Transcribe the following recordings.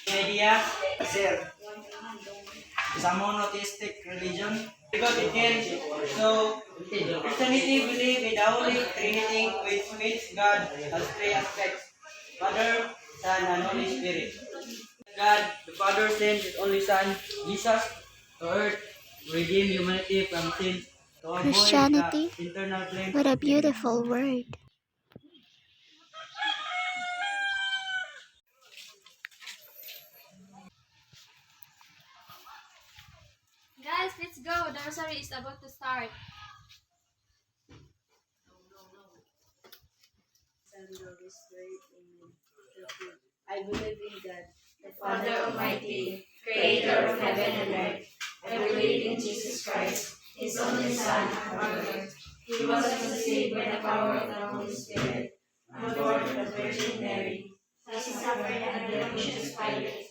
idea, sir, is a monotheistic religion because it can. So, Christianity believes in the Holy Trinity, which means God has three aspects: Father, Son, and Holy Spirit. God, the Father, sent His only Son, Jesus, to earth, to redeem humanity from sin, to avoid the Christianity? internal flames What a of sin. beautiful word. Guys, let's go. The rosary is about to start. I believe in God, the Father Father Almighty, creator of heaven and earth, I believe in Jesus Christ, his only Son, our Lord. He was conceived by the power of the Holy Spirit, and born of the Virgin Mary. He suffered under Pontius Pilate,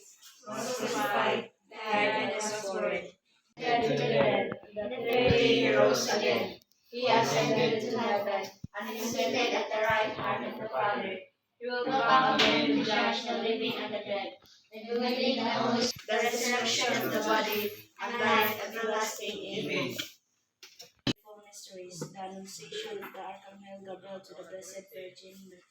was crucified, died, and was buried. Dead to the dead, the third day he rose again. He ascended to heaven, and is seated at the right hand of the Father. He will come again to judge the living and the dead, and believe in the Holy Spirit, the resurrection of the body, and life everlasting. Amen. Four mysteries: the Annunciation of the Archangel Gabriel to the Blessed Virgin.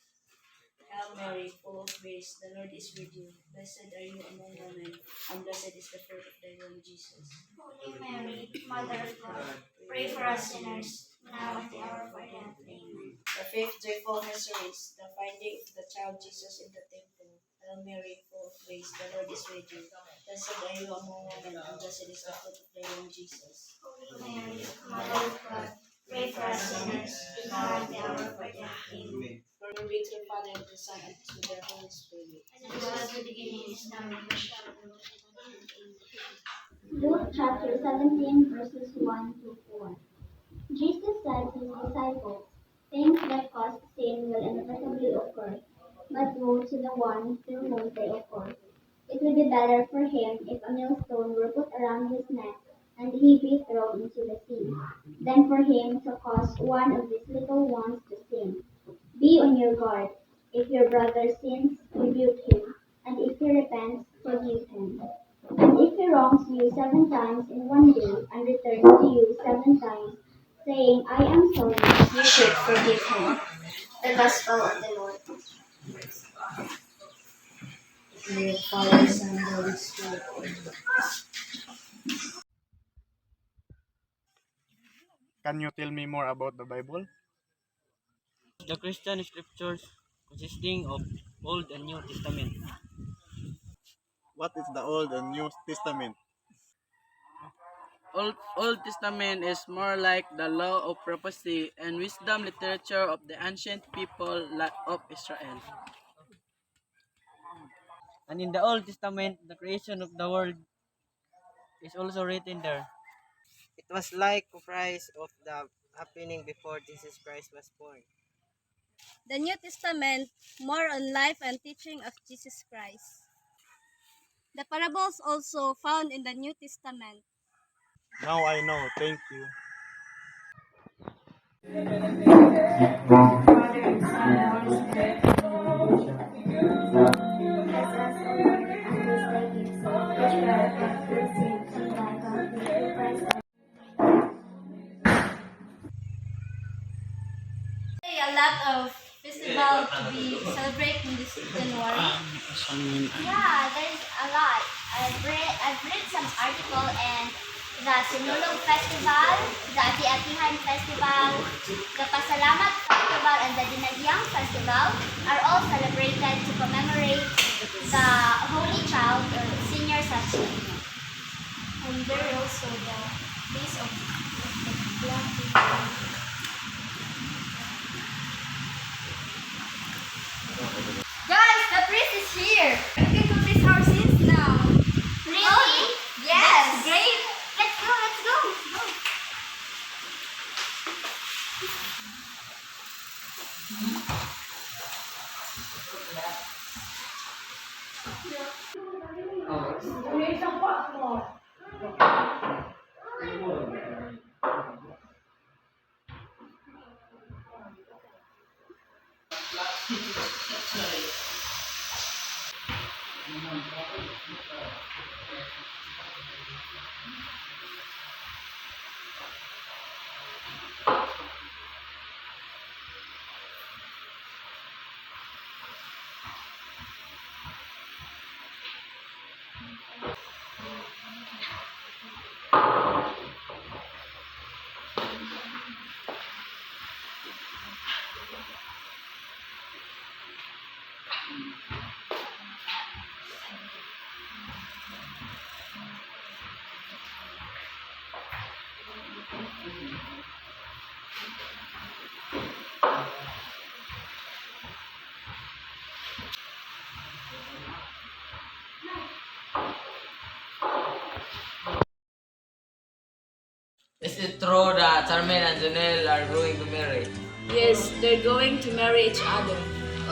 Hail Mary, full of grace, the Lord is with you. Blessed are you among women, and blessed is the fruit of thy womb, Jesus. Holy Mary, Mother of God, pray for us sinners, now and at the hour of our death. Amen. The fifth joyful mystery is the finding of the child Jesus in the temple. Hail Mary, full of grace, the Lord is with you. Blessed are you among women, and blessed is the fruit of thy womb, Jesus. Holy Mary, Mother of God, pray for us sinners, now and at the hour of our death. Amen. Glory be to the Father, and to the Son, and to the Holy Spirit. As it was in the beginning, is now, and ever shall be, world without end. Amen. Luke chapter 17, verses 1 to 4. Jesus said to his disciples, "Things that cause sin will inevitably occur, but woe to the one through whom they occur. It would be better for him if a millstone were put around his neck and he be thrown into the sea, than for him to cause one of these little ones to sin. Be on your guard. If your brother sins, rebuke him, and if he repents, forgive him. And if he wrongs you 7 times in one day, and returns to you 7 times, saying, I am sorry, You should forgive him. The Gospel of the Lord. Dear Father, Son, and Holy Spirit. Can you tell me more about the Bible? The Christian scriptures consisting of Old and New Testament. What is the Old and New Testament? Old Testament is more like the law of prophecy and wisdom literature of the ancient people of Israel. And in the Old Testament, the creation of the world is also written there. It was like comprised of the happening before Jesus Christ was born. The New Testament, more on life and teaching of Jesus Christ. The parables also found in the New Testament. Now I know. Thank you. Father and Son and Holy Spirit. Bless us, O Lord, and bless thy gifts, which we are to receive through thy God, through Christ our A lot of festival to be celebrated in this January. Yeah, there's a lot. I've read some article, and the Sinulog Festival, the Ati-Atihan Festival, the Pasalamat Festival, and the Dinagyang Festival are all celebrated to commemorate the Holy Child or Senior Sanctuary. And there are also the days of the Black Guys, the priest is here. We can confess our sins now. Really? Yes. Great. Let's go, let's go. Is it true that Charmaine and Janelle are going to marry? Yes, they're going to marry each other.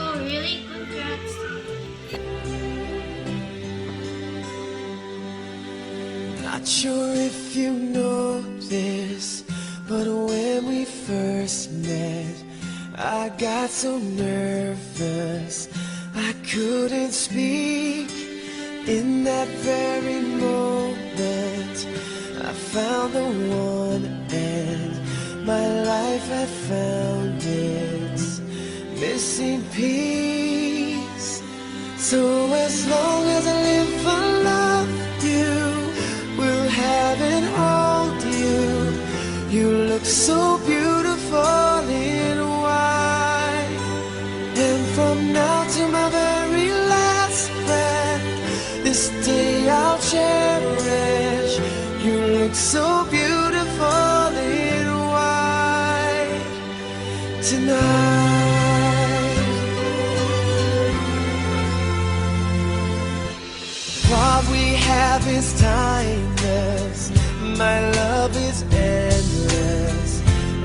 Oh, really? Congrats. Not sure if you know this, but when we first met, I got so nervous I couldn't speak. In that very moment, I found the one, and my life had found its missing piece. So as long as I live, I love you, will have and hold you. You look so beautiful in white, and from now to my very last breath, this day I'll cherish. You look so beautiful in white tonight. What we have is timeless, my love is endless,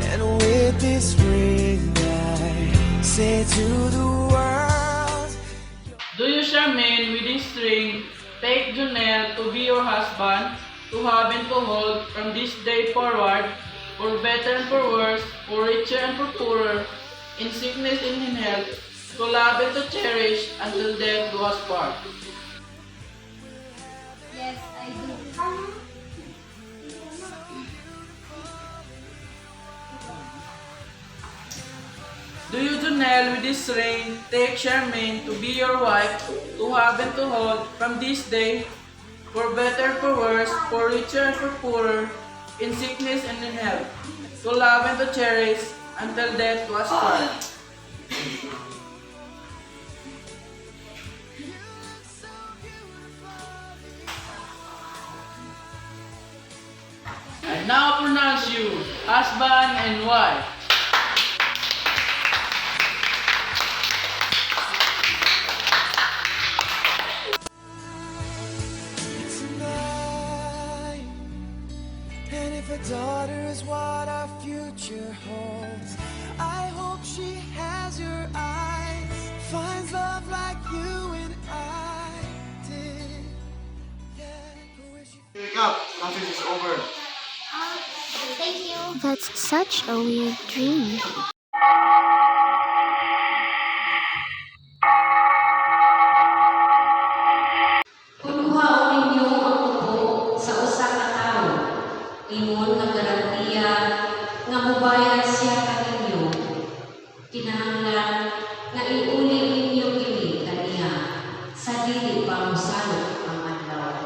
and with this ring I say to the world. Do you, Charmaine, with this ring, take Janelle to be your husband, to have and to hold from this day forward, for better and for worse, for richer and for poorer, in sickness and in health, to love and to cherish until death do us part? Yes, I do. Do you, Janelle, with this ring, take Charmaine to be your wife, to have and to hold from this day, for better and for worse, for richer and for poorer, in sickness and in health, to love and to cherish until death do us part? I now pronounce you husband and wife. Tonight, and if a daughter is what our future holds, I hope she has your eyes, finds love like you and I did. Yeah, wish you Wake up, conference is over. Thank you. That's such a weird dream. Kuluhaon ninyo ang tubo sa usa ka tawo. Ingon nga garantiya nga mobayad siya kaninyo. Kinahanglan nga iuli ninyo kini kaniya sa dili pa mosalot ang adlaw.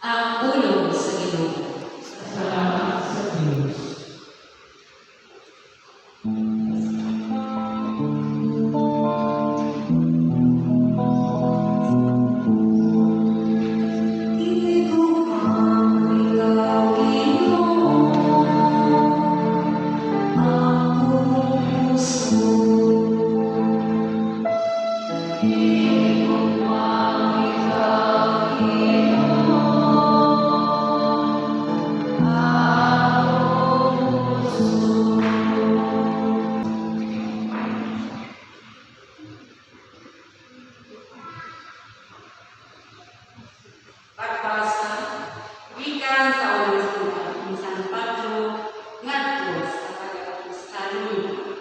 Ang ulong sa Ginoo. Pagbasa, gikan sa unang sulat ni San Pedro ngadto sa pag-apostolon.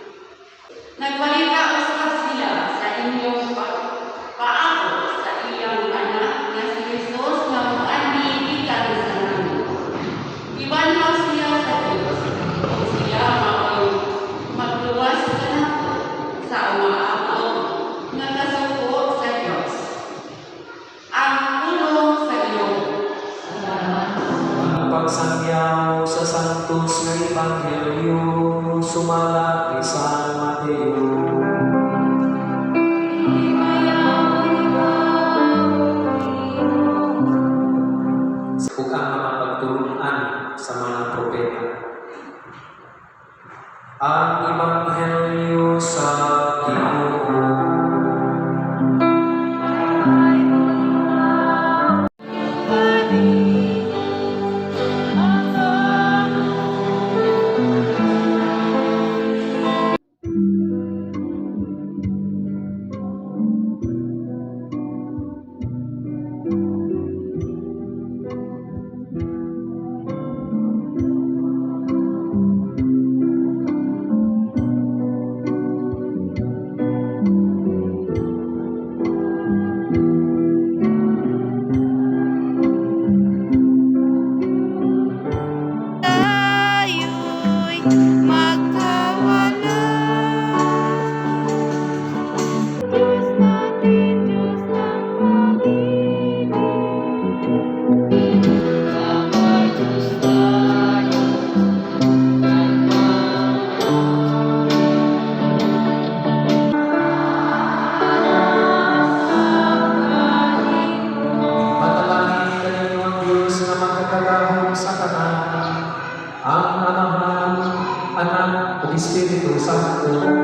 Nagbalita usab sila sa inyong paabot sa iyang anak nga si Jesus nga moandi gikan sa langit. Ibanhaw siya sa Dios. Siya mao'y magluwas kanato sa umaabot nga kasuko sa Dios. Ang ulong sa Ginoo. Ang pagsangyaw sa santos nga ebanghelyo sumala kay San Mateo. Ug ang mga pagtulungan sa mga propeta. ang Ebanghelyo sa Ginoo. Matalangin kaninyo ang Diyos na magkakalahong sa kanan, ang Amahan, Anak, at Espiritu Santo.